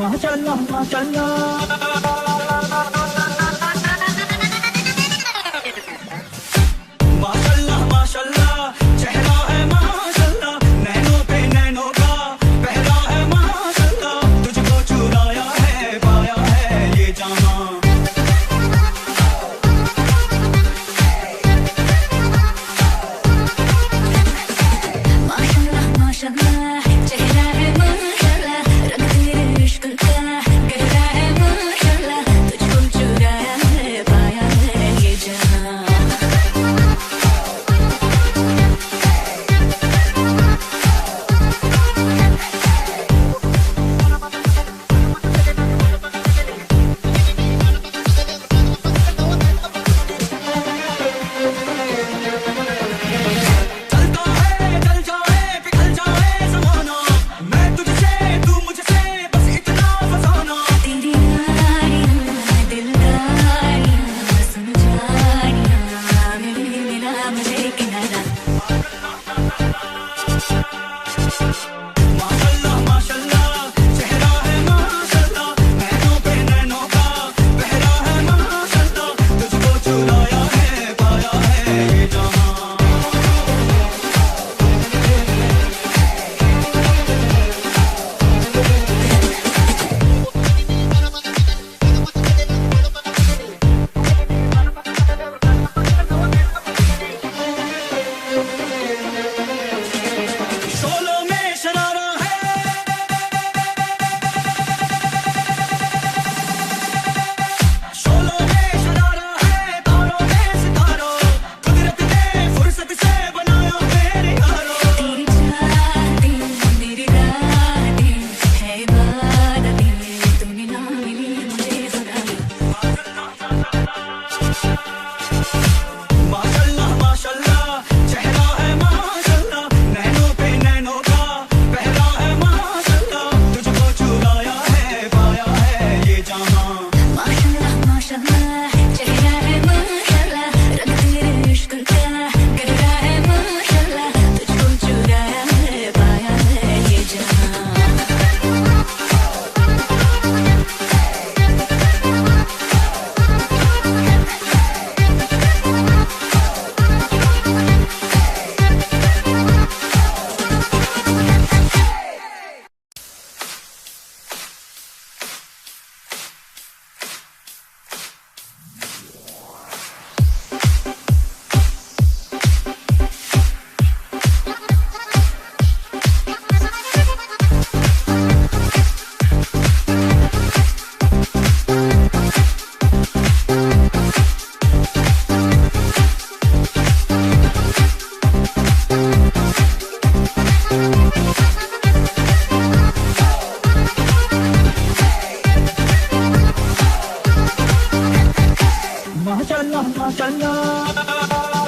माशाल्लाह माशाल्लाह माशाल्लाह माशाल्लाह चेहरा है माशाल्लाह, नैनों पे नैनों का पहरा है माशाल्लाह, तुझको चुराया है पाया है ये जामा। माशाल्लाह माशाल्लाह चेहरा है माशाल्लाह, रंग तेरे इश्क का गहरा है माशाल्लाह, तुझको चुराया है पाया है ये जहां। चलता है चल जाए पिघल जाए ज़माना, मैं तुझसे तू मुझसे बस इतना फसाना। तेरी यारियां दिलदारियां सुन जानियां मिला मुझे किनारा। माशाल्लाह माशाल्लाह चेहरा है माशाल्लाह, नैनों पे नैनों का पहरा है माशाल्लाह, तुझको चुराया है पाया है ये जहां। शोलों में शरारा है, शोलों में शरारा है, तारों में सितारों, कुदरत ने फुर्सत से बनाया मेरे यारों। तेरी चाहतें मेरी रातें है इबादतें, तूने ना मिली मुझे खुदा। माशाल्लाह माशाल्लाह चेहरा है माशाल्लाह, नैनों पे नैनों का पहरा है माशाल्लाह, तुझको चुराया है पाया है ये जहां। माशाल्लाह माशाल्लाह चेहरा है माशाल्लाह, रंग तेरे इश्क का गहरा है माशाल्लाह, तुझको चुराया है पाया है ये जहां। माशाल्लाह माशाल्लाह